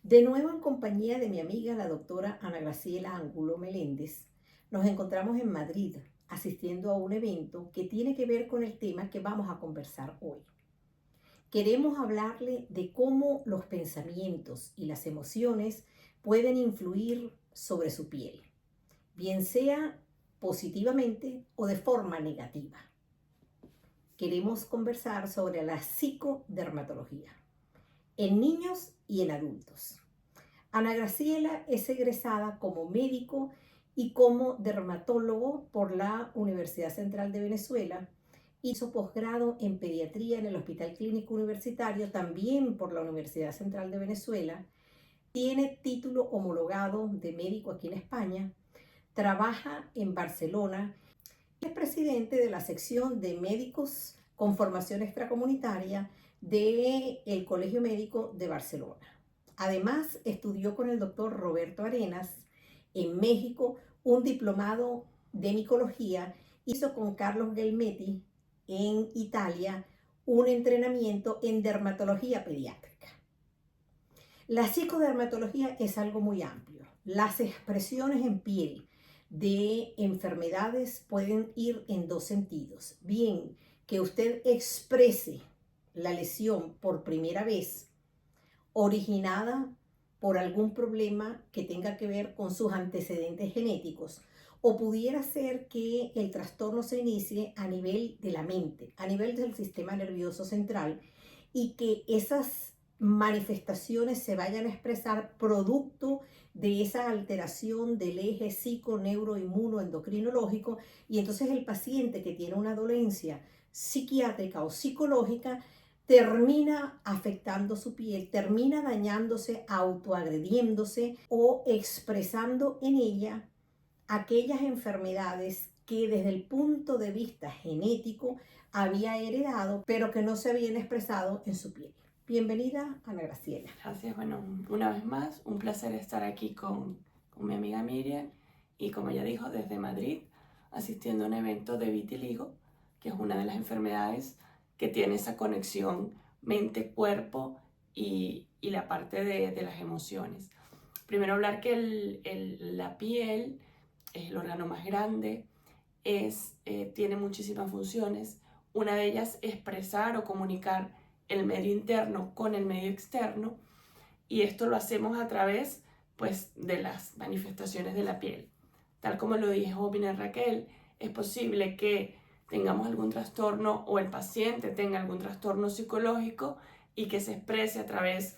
De nuevo en compañía de mi amiga la doctora Ana Graciela Angulo Meléndez, nos encontramos en Madrid asistiendo a un evento que tiene que ver con el tema que vamos a conversar hoy. Queremos hablarle de cómo los pensamientos y las emociones pueden influir sobre su piel, bien sea positivamente o de forma negativa. Queremos conversar sobre la psicodermatología en niños y en adultos. Ana Graciela es egresada como médico y como dermatólogo por la Universidad Central de Venezuela. Hizo posgrado en pediatría en el Hospital Clínico Universitario, también por la Universidad Central de Venezuela. Tiene título homologado de médico aquí en España. Trabaja en Barcelona. Es presidente de la sección de médicos con formación extracomunitaria del Colegio Médico de Barcelona. Además, estudió con el doctor Roberto Arenas en México un diplomado de micología. Hizo con Carlos Gelmetti en Italia un entrenamiento en dermatología pediátrica. La psicodermatología es algo muy amplio. Las expresiones en piel de enfermedades pueden ir en dos sentidos. Bien, que usted exprese la lesión por primera vez originada por algún problema que tenga que ver con sus antecedentes genéticos, o pudiera ser que el trastorno se inicie a nivel de la mente, a nivel del sistema nervioso central, y que esas manifestaciones se vayan a expresar producto de esa alteración del eje psico-neuro-inmuno-endocrinológico, y entonces el paciente que tiene una dolencia psiquiátrica o psicológica termina afectando su piel, termina dañándose, autoagrediéndose o expresando en ella aquellas enfermedades que desde el punto de vista genético había heredado, pero que no se habían expresado en su piel. Bienvenida, Ana Graciela. Gracias, bueno, una vez más, un placer estar aquí con mi amiga Miriam y como ella dijo, desde Madrid, asistiendo a un evento de vitiligo, que es una de las enfermedades que tiene esa conexión mente-cuerpo y la parte de las emociones. Primero hablar que la piel es el órgano más grande, tiene muchísimas funciones. Una de ellas es expresar o comunicar el medio interno con el medio externo, y esto lo hacemos a través pues, de las manifestaciones de la piel. Tal como lo dijo bien Raquel, es posible que tengamos algún trastorno o el paciente tenga algún trastorno psicológico y que se exprese a través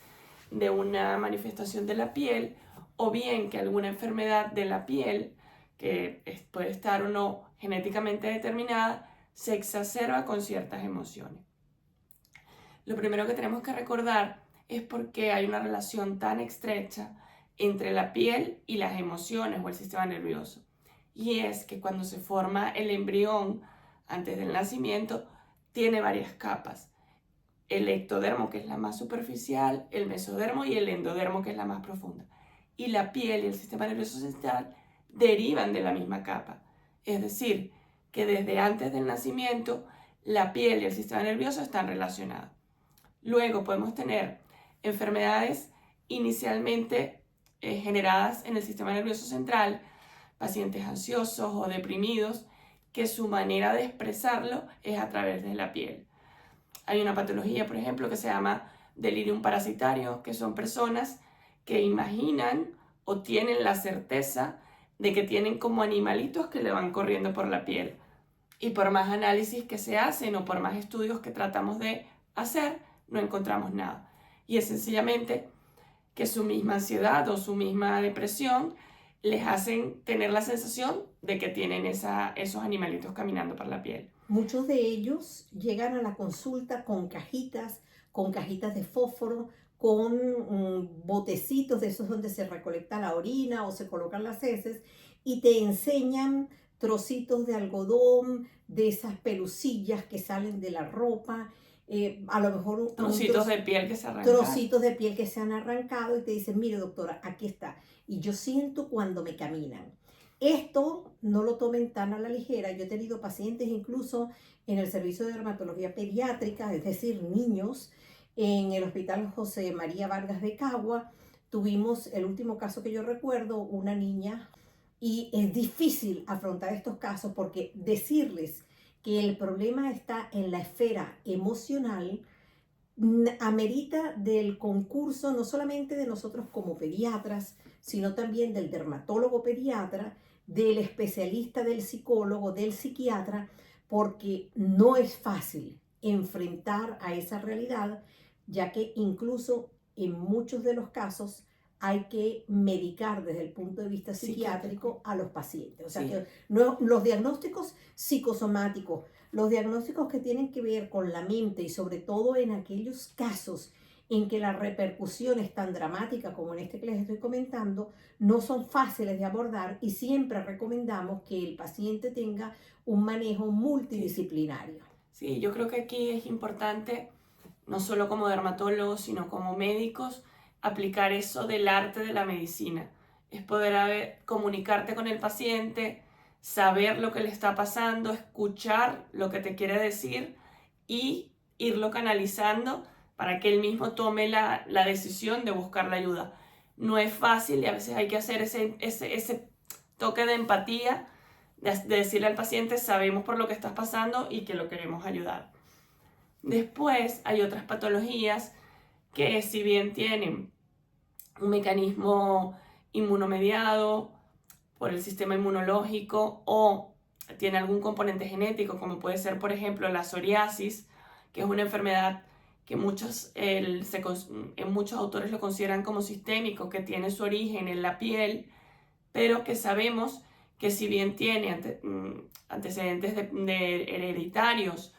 de una manifestación de la piel, o bien que alguna enfermedad de la piel, que puede estar o no genéticamente determinada, se exacerba con ciertas emociones. Lo primero que tenemos que recordar es por qué hay una relación tan estrecha entre la piel y las emociones o el sistema nervioso. Y es que cuando se forma el embrión antes del nacimiento, tiene varias capas. El ectodermo, que es la más superficial, el mesodermo y el endodermo, que es la más profunda. Y la piel y el sistema nervioso central derivan de la misma capa. Es decir, que desde antes del nacimiento, la piel y el sistema nervioso están relacionados. Luego podemos tener enfermedades inicialmente generadas en el sistema nervioso central, pacientes ansiosos o deprimidos, que su manera de expresarlo es a través de la piel. Hay una patología, por ejemplo, que se llama delirium parasitario, que son personas que imaginan o tienen la certeza de que tienen como animalitos que le van corriendo por la piel. Y por más análisis que se hacen o por más estudios que tratamos de hacer, no encontramos nada. Y es sencillamente que su misma ansiedad o su misma depresión les hacen tener la sensación de que tienen esos animalitos caminando por la piel. Muchos de ellos llegan a la consulta con cajitas de fósforo, con botecitos de esos donde se recolecta la orina o se colocan las heces, y te enseñan trocitos de algodón, de esas pelucillas que salen de la ropa, a lo mejor trocitos de piel que se arrancan. Trocitos de piel que se han arrancado, y te dicen, mire doctora, aquí está. Y yo siento cuando me caminan. Esto no lo tomen tan a la ligera. Yo he tenido pacientes incluso en el servicio de dermatología pediátrica, es decir, niños, en el Hospital José María Vargas de Cagua. tuvimos el último caso que yo recuerdo, una niña, y es difícil afrontar estos casos porque decirles que el problema está en la esfera emocional amerita del concurso no solamente de nosotros como pediatras, sino también del dermatólogo pediatra, del especialista del psicólogo, del psiquiatra, porque no es fácil enfrentar a esa realidad, ya que incluso en muchos de los casos hay que medicar desde el punto de vista psiquiátrico a los pacientes. O sea que no, los diagnósticos psicosomáticos, los diagnósticos que tienen que ver con la mente y sobre todo en aquellos casos en que la repercusión es tan dramática como en este que les estoy comentando, no son fáciles de abordar y siempre recomendamos que el paciente tenga un manejo multidisciplinario. Sí, yo creo que aquí es importante, no solo como dermatólogos, sino como médicos, aplicar eso del arte de la medicina. Es poder comunicarte con el paciente, saber lo que le está pasando, escuchar lo que te quiere decir y irlo canalizando para que él mismo tome la decisión de buscar la ayuda. No es fácil y a veces hay que hacer ese toque de empatía, de decirle al paciente, sabemos por lo que estás pasando y que lo queremos ayudar. Después hay otras patologías que si bien tienen un mecanismo inmunomediado por el sistema inmunológico o tiene algún componente genético, como puede ser, por ejemplo, la psoriasis, que es una enfermedad que en muchos autores lo consideran como sistémico, que tiene su origen en la piel, pero que sabemos que si bien tiene antecedentes hereditarios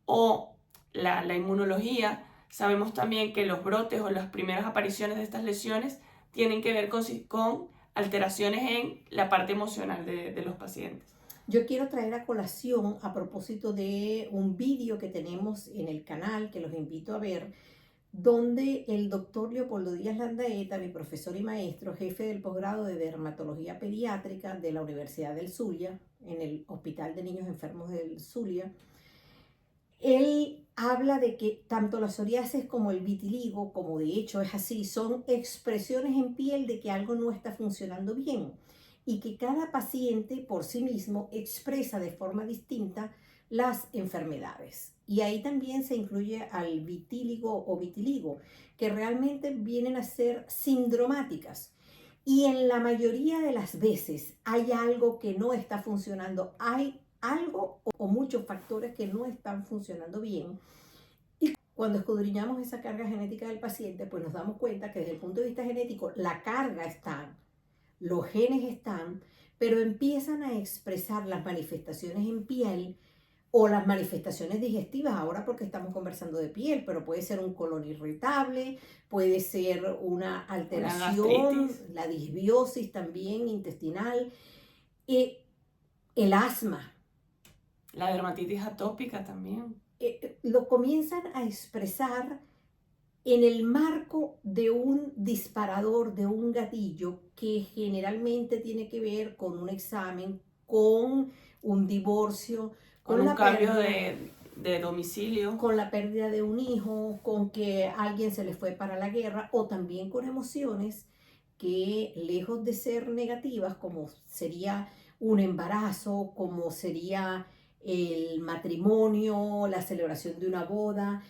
o la inmunología, sabemos también que los brotes o las primeras apariciones de estas lesiones tienen que ver con alteraciones en la parte emocional de los pacientes. Yo quiero traer a colación, a propósito de un vídeo que tenemos en el canal, que los invito a ver, donde el doctor Leopoldo Díaz Landaeta, mi profesor y maestro, jefe del posgrado de dermatología pediátrica de la Universidad del Zulia, en el Hospital de Niños Enfermos del Zulia, él habla de que tanto la psoriasis como el vitiligo, como de hecho es así, son expresiones en piel de que algo no está funcionando bien y que cada paciente por sí mismo expresa de forma distinta las enfermedades. Y ahí también se incluye al vitíligo o vitiligo, que realmente vienen a ser sindromáticas. Y en la mayoría de las veces hay algo que no está funcionando, hay algo o muchos factores que no están funcionando bien. Y cuando escudriñamos esa carga genética del paciente, pues nos damos cuenta que desde el punto de vista genético la carga está, los genes están, pero empiezan a expresar las manifestaciones en piel o las manifestaciones digestivas, ahora porque estamos conversando de piel, pero puede ser un colon irritable, puede ser una alteración, la disbiosis también intestinal, el asma. La dermatitis atópica también. Lo comienzan a expresar en el marco de un disparador, de un gatillo que generalmente tiene que ver con un examen, con un divorcio, con un cambio de domicilio, con la pérdida de un hijo, con que alguien se le fue para la guerra o también con emociones que lejos de ser negativas, como sería un embarazo, como sería el matrimonio, la celebración de una boda,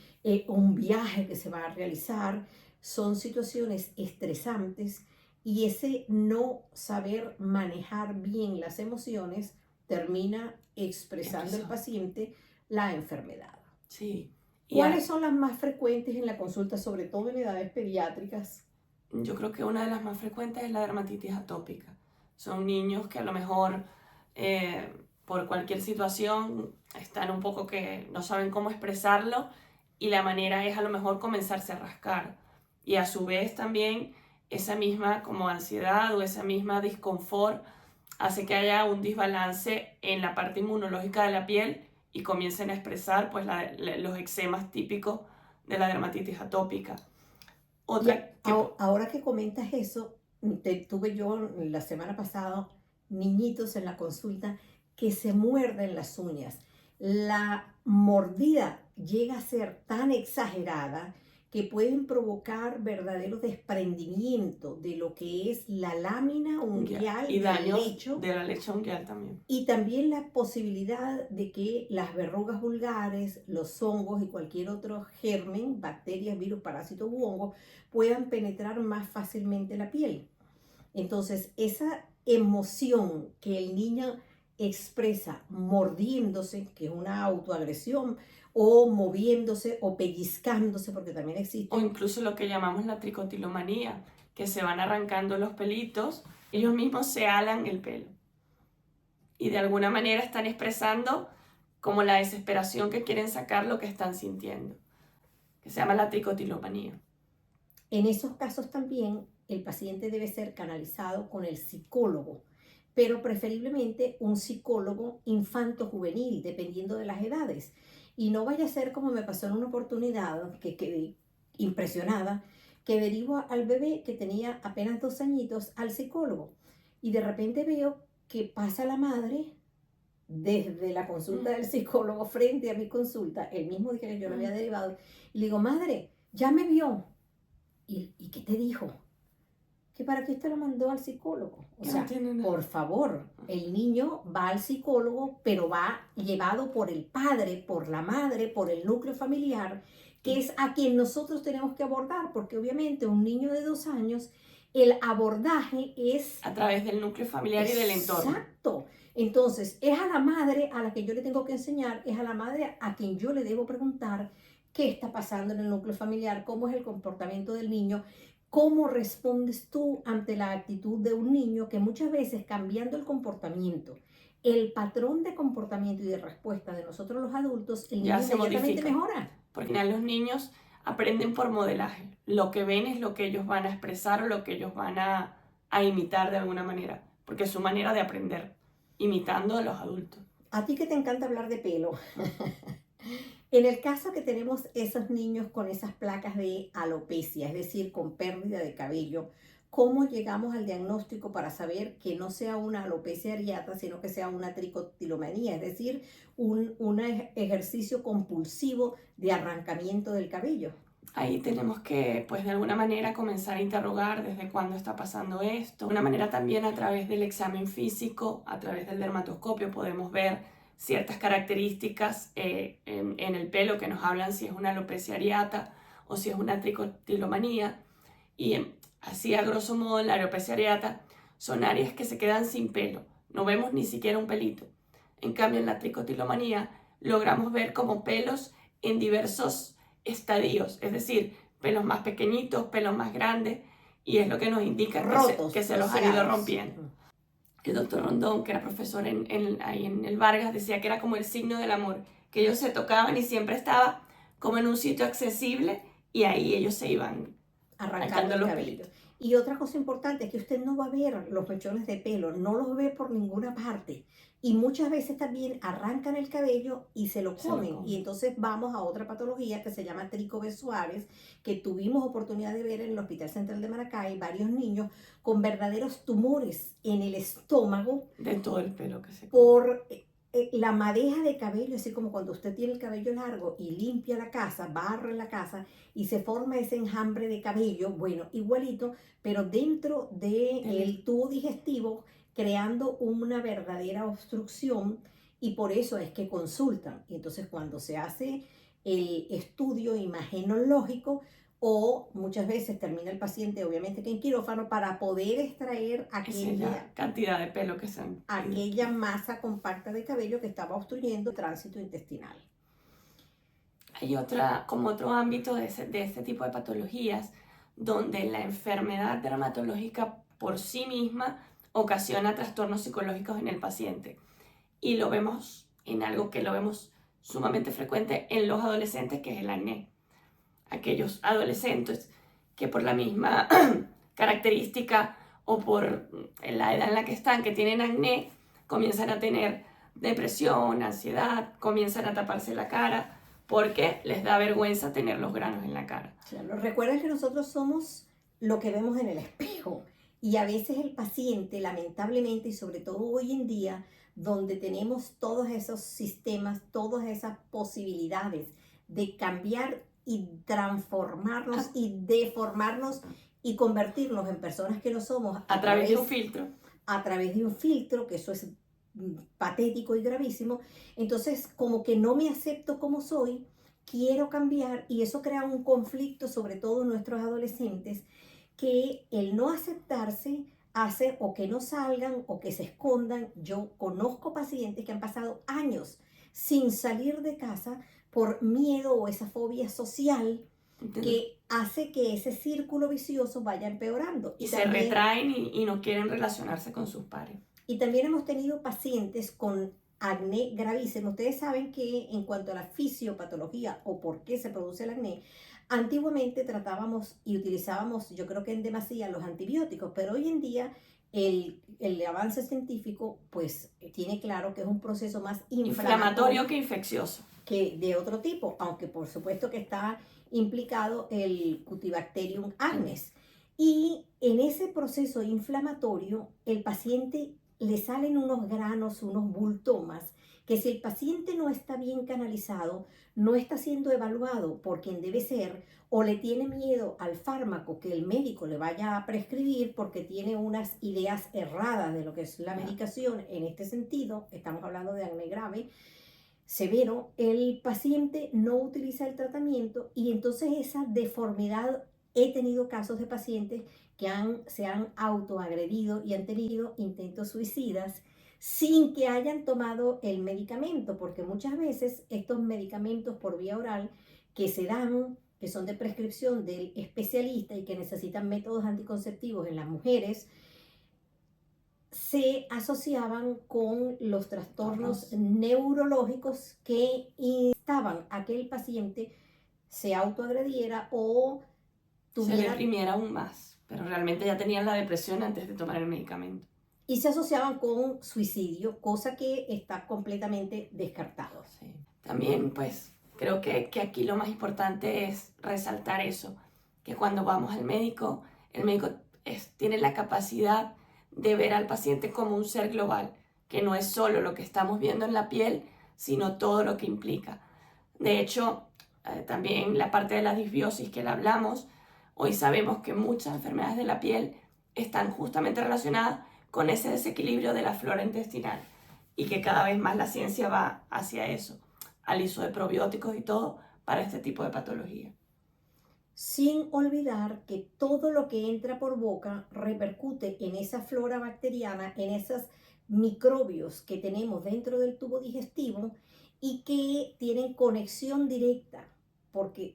un viaje que se va a realizar, son situaciones estresantes y ese no saber manejar bien las emociones termina expresando el paciente la enfermedad. Sí. ¿Cuáles son las más frecuentes en la consulta, sobre todo en edades pediátricas? Yo creo que una de las más frecuentes es la dermatitis atópica. Son niños que a lo mejor por cualquier situación están un poco que no saben cómo expresarlo y la manera es a lo mejor comenzarse a rascar. Y a su vez también esa misma como ansiedad o esa misma disconfort hace que haya un desbalance en la parte inmunológica de la piel y comiencen a expresar pues, los eczemas típicos de la dermatitis atópica. Ahora que comentas eso, tuve yo la semana pasada niñitos en la consulta que se muerden las uñas. La mordida llega a ser tan exagerada que pueden provocar verdadero desprendimiento de lo que es la lámina unguial Y del daños lecho de la leche unguial también. y también la posibilidad de que las verrugas vulgares, los hongos y cualquier otro germen, bacterias, virus, parásitos u hongos puedan penetrar más fácilmente la piel. Entonces, esa emoción que el niño expresa mordiéndose, que es una autoagresión, o moviéndose o pellizcándose, porque también existe. O incluso lo que llamamos la tricotilomanía, que se van arrancando los pelitos, ellos mismos se alan el pelo. Y de alguna manera están expresando como la desesperación que quieren sacar lo que están sintiendo, que se llama la tricotilomanía. En esos casos también el paciente debe ser canalizado con el psicólogo, pero preferiblemente un psicólogo infanto-juvenil, dependiendo de las edades. Y no vaya a ser como me pasó en una oportunidad, que quedé impresionada, que derivo al bebé que tenía apenas 2 añitos al psicólogo. Y de repente veo que pasa la madre desde la consulta del psicólogo frente a mi consulta, el mismo día que yo lo había derivado, y le digo, madre, ya me vio. ¿Y qué te dijo? Que para qué usted lo mandó al psicólogo. O sea, por favor, el niño va al psicólogo, pero va llevado por el padre, por la madre, por el núcleo familiar, que es a quien nosotros tenemos que abordar, porque obviamente un niño de 2 años, el abordaje es a través del núcleo familiar y del entorno. Exacto. Entonces, es a la madre a la que yo le tengo que enseñar, es a la madre a quien yo le debo preguntar qué está pasando en el núcleo familiar, cómo es el comportamiento del niño, cómo respondes tú ante la actitud de un niño que muchas veces cambiando el comportamiento, el patrón de comportamiento y de respuesta de nosotros los adultos, el niño inmediatamente mejora. Porque al final los niños aprenden por modelaje. Lo que ven es lo que ellos van a expresar o lo que ellos van a imitar de alguna manera, porque es su manera de aprender, imitando a los adultos. A ti que te encanta hablar de pelo. En el caso que tenemos esos niños con esas placas de alopecia, es decir, con pérdida de cabello, ¿cómo llegamos al diagnóstico para saber que no sea una alopecia areata, sino que sea una tricotilomanía, es decir, un ejercicio compulsivo de arrancamiento del cabello? Ahí tenemos que, pues de alguna manera, comenzar a interrogar desde cuándo está pasando esto. De una manera también a través del examen físico, a través del dermatoscopio, podemos ver ciertas características en el pelo que nos hablan si es una alopecia areata o si es una tricotilomanía. Y así, a grosso modo, en la alopecia areata son áreas que se quedan sin pelo. No vemos ni siquiera un pelito. En cambio, en la tricotilomanía logramos ver como pelos en diversos estadios, es decir, pelos más pequeñitos, pelos más grandes, y es lo que nos indica que se los han ido rompiendo. El doctor Rondón, que era profesor ahí en el Vargas, decía que era como el signo del amor, que ellos se tocaban y siempre estaba como en un sitio accesible y ahí ellos se iban arrancando el cabello. Y otra cosa importante es que usted no va a ver los mechones de pelo, no los ve por ninguna parte. Y muchas veces también arrancan el cabello y se lo comen. Y entonces vamos a otra patología que se llama tricobesuares, que tuvimos oportunidad de ver en el Hospital Central de Maracay, varios niños con verdaderos tumores en el estómago. De todo el pelo que se come. Por la madeja de cabello, así como cuando usted tiene el cabello largo y limpia la casa, barre la casa y se forma ese enjambre de cabello, bueno, igualito, pero dentro del tubo digestivo, creando una verdadera obstrucción, y por eso es que consultan. Y entonces cuando se hace el estudio imagenológico, o muchas veces termina el paciente, obviamente que en quirófano, para poder extraer aquella cantidad de pelo que aquella masa compacta de cabello que estaba obstruyendo el tránsito intestinal. Hay como otro ámbito de este tipo de patologías donde la enfermedad dermatológica por sí misma ocasiona trastornos psicológicos en el paciente. Y lo vemos en algo que lo vemos sumamente frecuente en los adolescentes, que es el acné. Aquellos adolescentes que por la misma característica o por la edad en la que están, que tienen acné, comienzan a tener depresión, ansiedad, comienzan a taparse la cara porque les da vergüenza tener los granos en la cara. Claro, recuerden que nosotros somos lo que vemos en el espejo, y a veces el paciente, lamentablemente, y sobre todo hoy en día, donde tenemos todos esos sistemas, todas esas posibilidades de cambiar y transformarnos y deformarnos y convertirnos en personas que no somos a través de un filtro. A través de un filtro, que eso es patético y gravísimo. Entonces, como que no me acepto como soy, quiero cambiar, y eso crea un conflicto, sobre todo en nuestros adolescentes, que el no aceptarse hace o que no salgan o que se escondan. Yo conozco pacientes que han pasado años sin salir de casa por miedo o esa fobia social que hace que ese círculo vicioso vaya empeorando. Y se retraen y no quieren relacionarse con sus pares. Y también hemos tenido pacientes con acné gravísimo. Ustedes saben que en cuanto a la fisiopatología o por qué se produce el acné, antiguamente tratábamos y utilizábamos, yo creo que en demasía, los antibióticos, pero hoy en día el avance científico pues tiene claro que es un proceso más inflamatorio que infeccioso. Que de otro tipo, aunque por supuesto que está implicado el Cutibacterium acnes. Y en ese proceso inflamatorio, el paciente le salen unos granos, unos bultomas, que si el paciente no está bien canalizado, no está siendo evaluado por quien debe ser, o le tiene miedo al fármaco que el médico le vaya a prescribir porque tiene unas ideas erradas de lo que es la medicación. En este sentido, estamos hablando de acné grave, severo, el paciente no utiliza el tratamiento y entonces esa deformidad. He tenido casos de pacientes que se han autoagredido y han tenido intentos suicidas sin que hayan tomado el medicamento, porque muchas veces estos medicamentos por vía oral que se dan, que son de prescripción del especialista y que necesitan métodos anticonceptivos en las mujeres, se asociaban con los trastornos neurológicos que instaban a que el paciente se autoagrediera o se reprimiera aún más, pero realmente ya tenían la depresión antes de tomar el medicamento. Y se asociaban con suicidio, cosa que está completamente descartado. Sí. También, pues, creo que aquí lo más importante es resaltar eso, que cuando vamos al médico, el médico tiene la capacidad de ver al paciente como un ser global, que no es solo lo que estamos viendo en la piel, sino todo lo que implica. De hecho, también la parte de la disbiosis que le hablamos, hoy sabemos que muchas enfermedades de la piel están justamente relacionadas con ese desequilibrio de la flora intestinal y que cada vez más la ciencia va hacia eso, al uso de probióticos y todo para este tipo de patología. Sin olvidar que todo lo que entra por boca repercute en esa flora bacteriana, en esos microbios que tenemos dentro del tubo digestivo y que tienen conexión directa, porque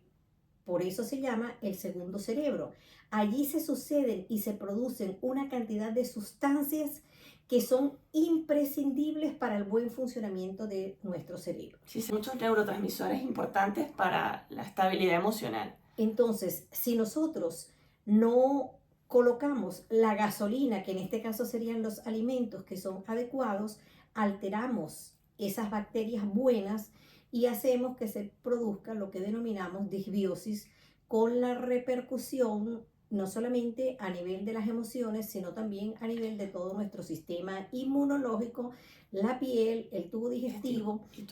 por eso se llama el segundo cerebro. Allí se suceden y se producen una cantidad de sustancias que son imprescindibles para el buen funcionamiento de nuestro cerebro. Sí, muchos neurotransmisores importantes para la estabilidad emocional. Entonces, si nosotros no colocamos la gasolina, que en este caso serían los alimentos que son adecuados, alteramos esas bacterias buenas y hacemos que se produzca lo que denominamos disbiosis, con la repercusión no solamente a nivel de las emociones, sino también a nivel de todo nuestro sistema inmunológico, la piel, el tubo digestivo, y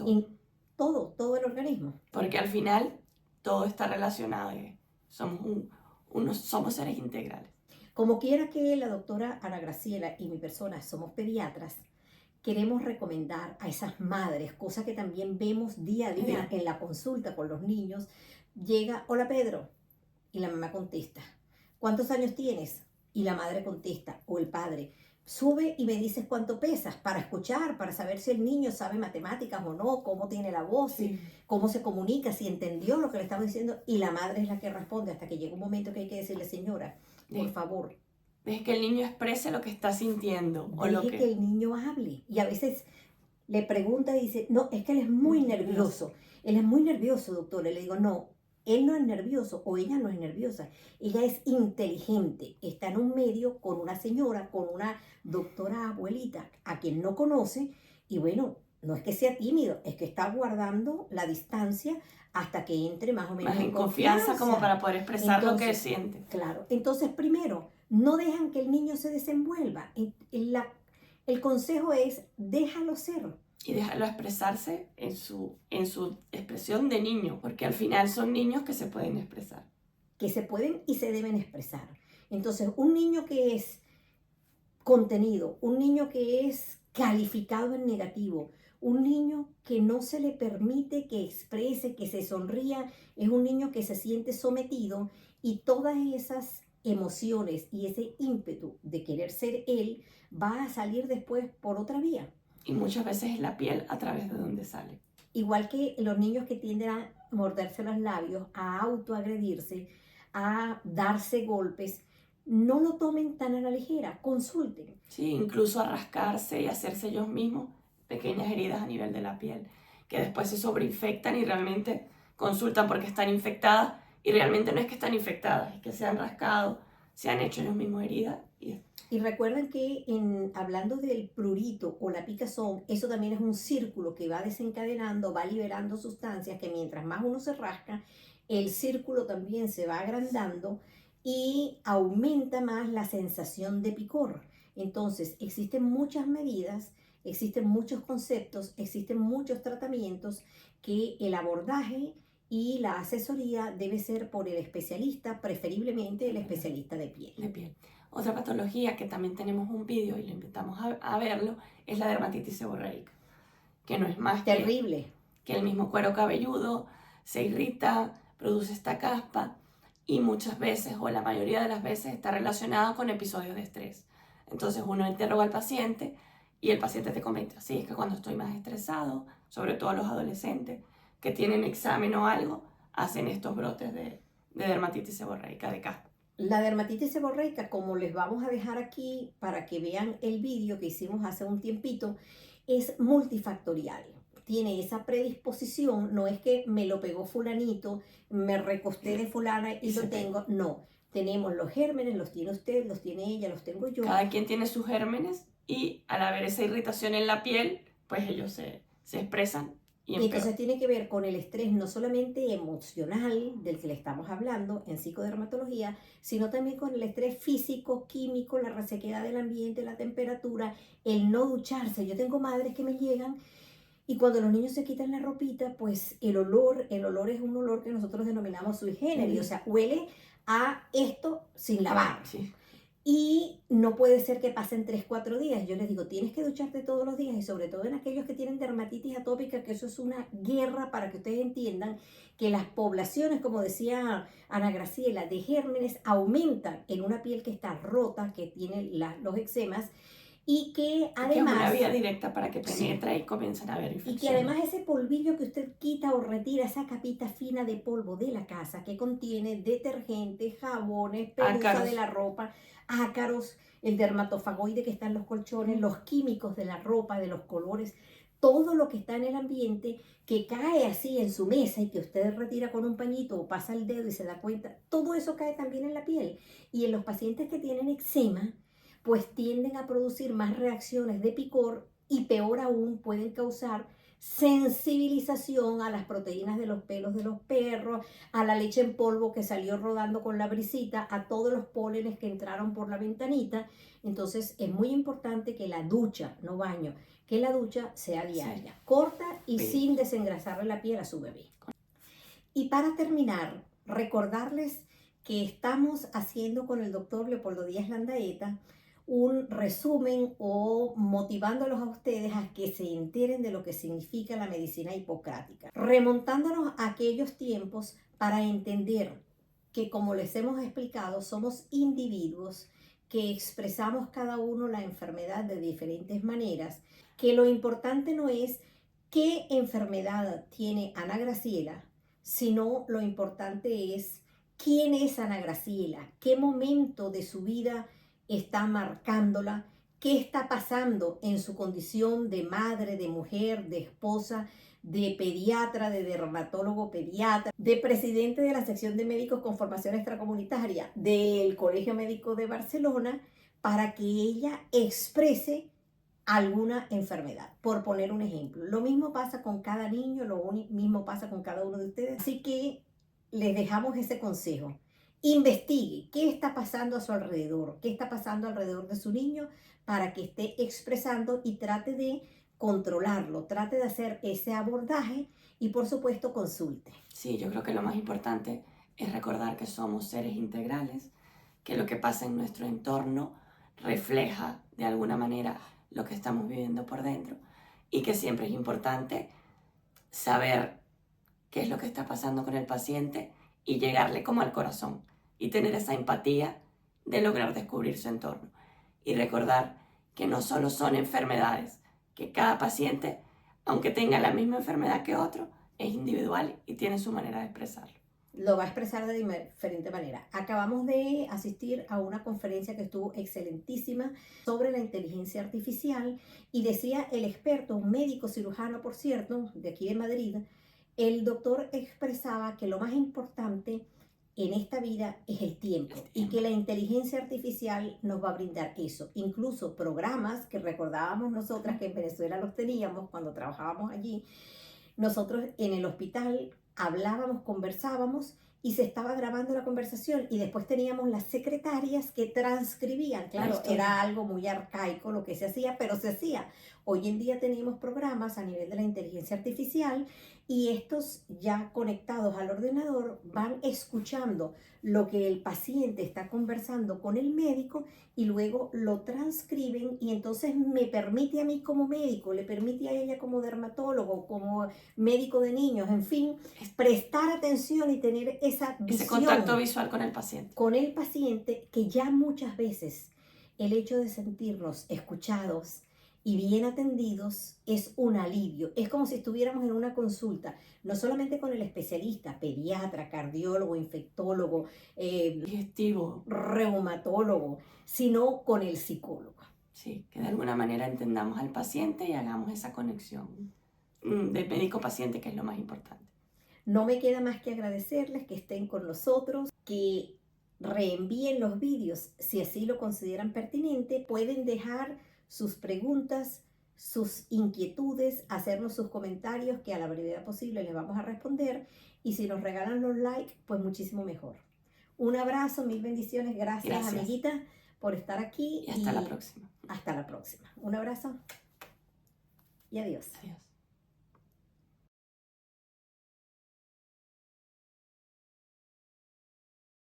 todo el organismo. Porque al final todo está relacionado. Somos seres integrales. Como quiera que la doctora Ana Graciela y mi persona somos pediatras, queremos recomendar a esas madres, cosa que también vemos día a día en la consulta con los niños. Llega, hola Pedro, y la mamá contesta, ¿cuántos años tienes? Y la madre contesta, o el padre, sube y me dices cuánto pesas, para escuchar, para saber si el niño sabe matemáticas o no, cómo tiene la voz, cómo se comunica, si entendió lo que le estamos diciendo, y la madre es la que responde hasta que llega un momento que hay que decirle, señora, por favor, deje que el niño exprese lo que está sintiendo. Deje que el niño hable. Y a veces le pregunta y dice, no, es que él es muy nervioso. Él es muy nervioso, doctora. Y le digo, no, él no es nervioso o ella no es nerviosa. Ella es inteligente. Está en un medio con una señora, con una doctora abuelita a quien no conoce. Y bueno, no es que sea tímido, es que está guardando la distancia hasta que entre más o menos en confianza como para poder expresar lo que siente. Claro. Entonces, primero, no dejan que el niño se desenvuelva. El consejo es, déjalo ser. y dejarlo expresarse en su expresión de niño, porque al final son niños que se pueden expresar. Que se pueden y se deben expresar. Entonces, un niño que es contenido, un niño que es calificado en negativo, un niño que no se le permite que exprese, que se sonría, es un niño que se siente sometido y todas esas emociones y ese ímpetu de querer ser él va a salir después por otra vía. Y muchas veces es la piel a través de donde sale. Igual que los niños que tienden a morderse los labios, a autoagredirse, a darse golpes, no lo tomen tan a la ligera, consulten. Sí, incluso a rascarse y hacerse ellos mismos pequeñas heridas a nivel de la piel, que después se sobreinfectan y realmente consultan porque están infectadas y realmente no es que están infectadas, es que se han rascado, se han hecho ellos mismos heridas. Y recuerden que hablando del prurito o la picazón, eso también es un círculo que va desencadenando, va liberando sustancias que mientras más uno se rasca, el círculo también se va agrandando y aumenta más la sensación de picor. Entonces, existen muchas medidas, existen muchos conceptos, existen muchos tratamientos que el abordaje y la asesoría debe ser por el especialista, preferiblemente el especialista de piel. De piel. Otra patología que también tenemos un vídeo y lo invitamos a verlo es la dermatitis seborreica, que no es más terrible que el mismo cuero cabelludo se irrita, produce esta caspa y muchas veces o la mayoría de las veces está relacionada con episodios de estrés. Entonces uno interroga al paciente y el paciente te comenta, sí, es que cuando estoy más estresado, sobre todo los adolescentes que tienen examen o algo, hacen estos brotes de dermatitis seborreica, de caspa. La dermatitis seborreica, como les vamos a dejar aquí para que vean el vídeo que hicimos hace un tiempito, es multifactorial. Tiene esa predisposición, no es que me lo pegó fulanito, me recosté de fulana y lo tengo, no. Tenemos los gérmenes, los tiene usted, los tiene ella, los tengo yo. Cada quien tiene sus gérmenes y al haber esa irritación en la piel, pues ellos se expresan. Y entonces tiene que ver con el estrés no solamente emocional del que le estamos hablando en psicodermatología, sino también con el estrés físico, químico, la resequedad del ambiente, la temperatura, el no ducharse. Yo tengo madres que me llegan y cuando los niños se quitan la ropita, pues el olor es un olor que nosotros denominamos sui generis, o sea, huele a esto sin lavar. Sí. Y no puede ser que pasen 3-4 días. Yo les digo, tienes que ducharte todos los días y sobre todo en aquellos que tienen dermatitis atópica, que eso es una guerra para que ustedes entiendan que las poblaciones, como decía Ana Graciela, de gérmenes aumentan en una piel que está rota, que tiene los eczemas y que además... Que es una vía directa para que penetre y comiencen a haber infecciones. Y que además ese polvillo que usted quita o retira, esa capita fina de polvo de la casa que contiene detergentes, jabones, pelusa de la ropa, ácaros, el dermatofagoide que está en los colchones, los químicos de la ropa, de los colores, todo lo que está en el ambiente que cae así en su mesa y que usted retira con un pañito o pasa el dedo y se da cuenta, todo eso cae también en la piel. Y en los pacientes que tienen eczema, pues tienden a producir más reacciones de picor y peor aún pueden causar sensibilización a las proteínas de los pelos de los perros, a la leche en polvo que salió rodando con la brisita, a todos los pólenes que entraron por la ventanita. Entonces es muy importante que la ducha, no baño, que la ducha sea diaria, corta y sin desengrasarle la piel a su bebé. Y para terminar, recordarles que estamos haciendo con el doctor Leopoldo Díaz Landaeta un resumen o motivándolos a ustedes a que se enteren de lo que significa la medicina hipocrática, remontándonos a aquellos tiempos para entender que, como les hemos explicado, somos individuos que expresamos cada uno la enfermedad de diferentes maneras, que lo importante no es qué enfermedad tiene Ana Graciela, sino lo importante es quién es Ana Graciela, qué momento de su vida está marcándola, qué está pasando en su condición de madre, de mujer, de esposa, de pediatra, de dermatólogo pediatra, de presidente de la sección de médicos con formación extracomunitaria del Colegio Médico de Barcelona, para que ella exprese alguna enfermedad, por poner un ejemplo. Lo mismo pasa con cada niño, lo mismo pasa con cada uno de ustedes. Así que les dejamos ese consejo. Investigue qué está pasando a su alrededor, qué está pasando alrededor de su niño para que esté expresando y trate de controlarlo, trate de hacer ese abordaje y por supuesto consulte. Sí, yo creo que lo más importante es recordar que somos seres integrales, que lo que pasa en nuestro entorno refleja de alguna manera lo que estamos viviendo por dentro y que siempre es importante saber qué es lo que está pasando con el paciente y llegarle como al corazón y tener esa empatía de lograr descubrir su entorno y recordar que no solo son enfermedades, que cada paciente, aunque tenga la misma enfermedad que otro, es individual y tiene su manera de expresarlo. Lo va a expresar de diferente manera. Acabamos de asistir a una conferencia que estuvo excelentísima sobre la inteligencia artificial y decía el experto, un médico cirujano, por cierto, de aquí de Madrid, el doctor expresaba que lo más importante en esta vida es el tiempo y que la inteligencia artificial nos va a brindar eso. Incluso programas que recordábamos nosotras que en Venezuela los teníamos cuando trabajábamos allí, nosotros en el hospital hablábamos, conversábamos y se estaba grabando la conversación y después teníamos las secretarias que transcribían. Claro, era algo muy arcaico lo que se hacía, pero se hacía. Hoy en día tenemos programas a nivel de la inteligencia artificial y estos ya conectados al ordenador van escuchando lo que el paciente está conversando con el médico y luego lo transcriben y entonces me permite a mí como médico, le permite a ella como dermatólogo, como médico de niños, en fin, prestar atención y tener esa visión, ese contacto visual con el paciente. Con el paciente, que ya muchas veces el hecho de sentirnos escuchados y bien atendidos es un alivio. Es como si estuviéramos en una consulta, no solamente con el especialista, pediatra, cardiólogo, infectólogo, digestivo, reumatólogo, sino con el psicólogo. Sí, que de alguna manera entendamos al paciente y hagamos esa conexión de médico-paciente, que es lo más importante. No me queda más que agradecerles que estén con nosotros, que reenvíen los vídeos si así lo consideran pertinente. Pueden dejar sus preguntas, sus inquietudes, hacernos sus comentarios que a la brevedad posible les vamos a responder. Y si nos regalan los likes, pues muchísimo mejor. Un abrazo, mil bendiciones. Gracias. Amiguita, por estar aquí. Y hasta la próxima. Hasta la próxima. Un abrazo y adiós. Adiós.